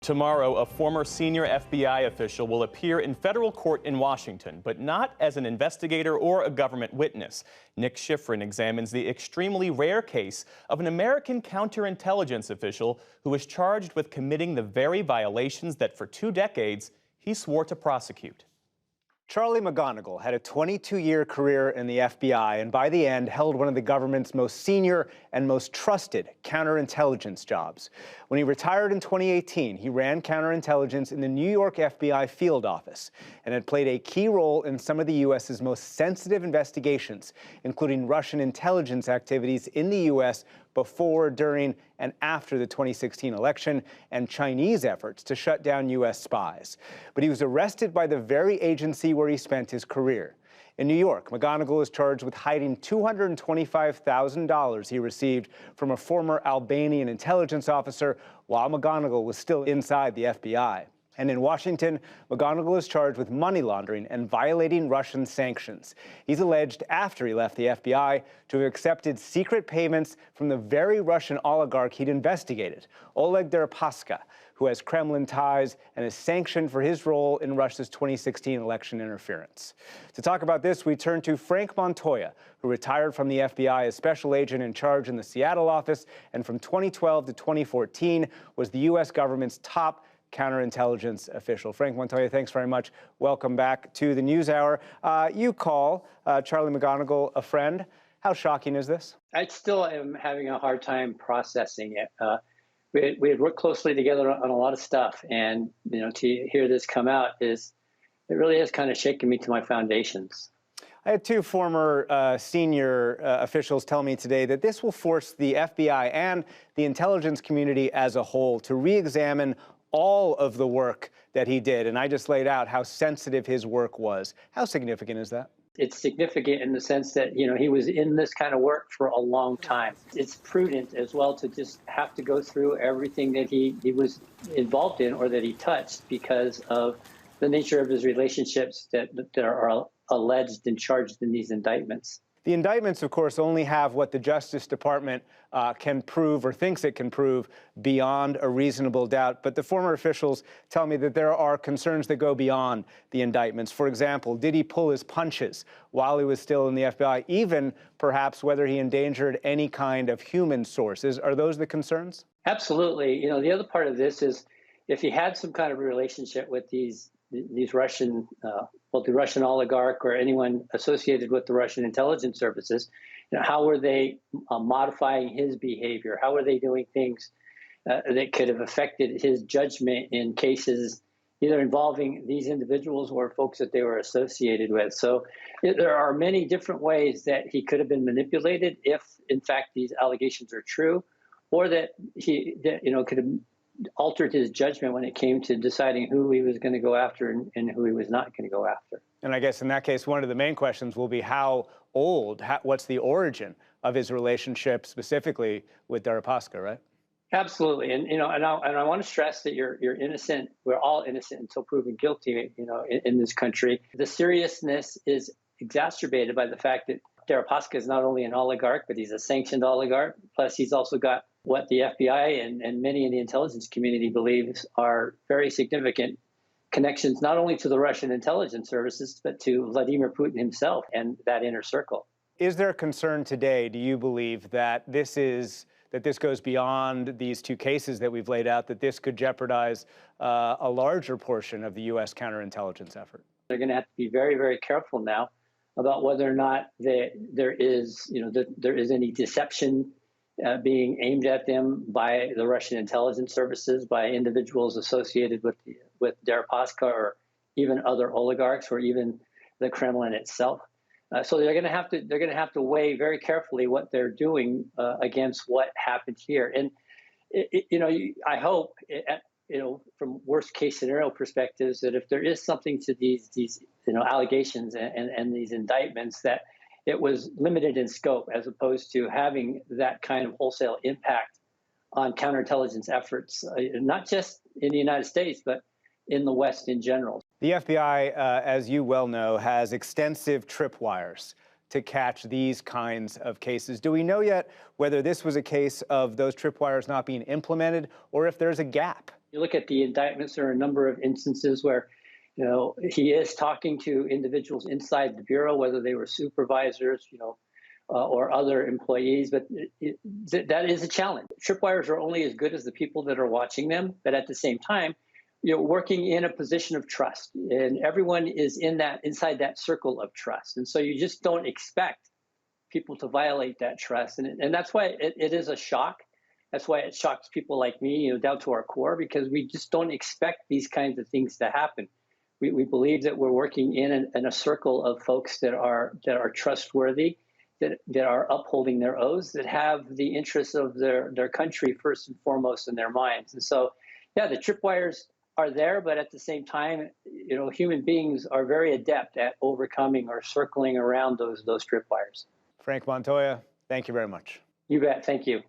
Tomorrow, a former senior FBI official will appear in federal court in Washington, but not as an investigator or a government witness. Nick Schifrin examines the extremely rare case of an American counterintelligence official who was charged with committing the very violations that for 2 decades he swore to prosecute. Charlie McGonigal had a 22-year career in the FBI and by the end held one of the government's most senior and most trusted counterintelligence jobs. When he retired in 2018, he ran counterintelligence in the New York FBI field office and had played a key role in some of the U.S.'s most sensitive investigations, including Russian intelligence activities in the U.S. before, during, and after the 2016 election, and Chinese efforts to shut down U.S. spies. But he was arrested by the very agency where he spent his career. In New York, McGonigal is charged with hiding $225,000 he received from a former Albanian intelligence officer while McGonigal was still inside the FBI. And in Washington, McGonigal is charged with money laundering and violating Russian sanctions. He's alleged, after he left the FBI, to have accepted secret payments from the very Russian oligarch he'd investigated, Oleg Deripaska, who has Kremlin ties and is sanctioned for his role in Russia's 2016 election interference. To talk about this, we turn to Frank Montoya, who retired from the FBI as special agent in charge in the Seattle office, and from 2012 to 2014 was the U.S. government's top counterintelligence official. Frank Montoya, thanks very much. Welcome back to the NewsHour. You call Charlie McGonigal a friend. How shocking is this? I still am having a hard time processing it. We had worked closely together on a lot of stuff, and to hear this come out it really has kind of shaken me to my foundations. I had 2 former senior officials tell me today that this will force the FBI and the intelligence community as a whole to re-examine all of the work that he did. And I just laid out how sensitive his work was. How significant is that? It's significant in the sense that, he was in this kind of work for a long time. It's prudent as well to just have to go through everything that he was involved in or that he touched because of the nature of his relationships that are alleged and charged in these indictments. The indictments, of course, only have what the Justice Department can prove or thinks it can prove beyond a reasonable doubt. But the former officials tell me that there are concerns that go beyond the indictments. For example, did he pull his punches while he was still in the FBI, even perhaps whether he endangered any kind of human sources? Are those the concerns? Absolutely. The other part of this is if he had some kind of a relationship with these Russian, the Russian oligarch or anyone associated with the Russian intelligence services, how were they modifying his behavior? How were they doing things that could have affected his judgment in cases either involving these individuals or folks that they were associated with? So there are many different ways that he could have been manipulated if, in fact, these allegations are true, or that he could have altered his judgment when it came to deciding who he was going to go after and who he was not going to go after. And I guess in that case, one of the main questions will be how old, what's the origin of his relationship specifically with Deripaska, right? Absolutely. And I want to stress that you're innocent. We're all innocent until proven guilty, in this country. The seriousness is exacerbated by the fact that Deripaska is not only an oligarch, but he's a sanctioned oligarch. Plus, he's also got what the FBI and many in the intelligence community believes are very significant connections, not only to the Russian intelligence services, but to Vladimir Putin himself and that inner circle. Is there a concern today, do you believe, that this goes beyond these 2 cases that we've laid out, that this could jeopardize a larger portion of the U.S. counterintelligence effort? They're going to have to be very, very careful now about whether or not there is any deception being aimed at them by the Russian intelligence services, by individuals associated with Deripaska or even other oligarchs or even the Kremlin itself. So they're going to have to weigh very carefully what they're doing against what happened here. And I hope from worst case scenario perspectives that if there is something to these allegations and these indictments, that it was limited in scope as opposed to having that kind of wholesale impact on counterintelligence efforts, not just in the United States, but in the West in general. The FBI, as you well know, has extensive tripwires to catch these kinds of cases. Do we know yet whether this was a case of those tripwires not being implemented or if there's a gap You look at the indictments, there are a number of instances where, he is talking to individuals inside the Bureau, whether they were supervisors, or other employees, but that is a challenge. Tripwires are only as good as the people that are watching them, but at the same time, working in a position of trust, and everyone is inside that circle of trust, and so you just don't expect people to violate that trust, and that's why it is a shock. That's why it shocks people like me, down to our core, because we just don't expect these kinds of things to happen. We believe that we're working in a circle of folks that are trustworthy, that are upholding their oaths, that have the interests of their country first and foremost in their minds. And so, yeah, the tripwires are there, but at the same time, human beings are very adept at overcoming or circling around those tripwires. Frank Montoya, thank you very much. You bet. Thank you.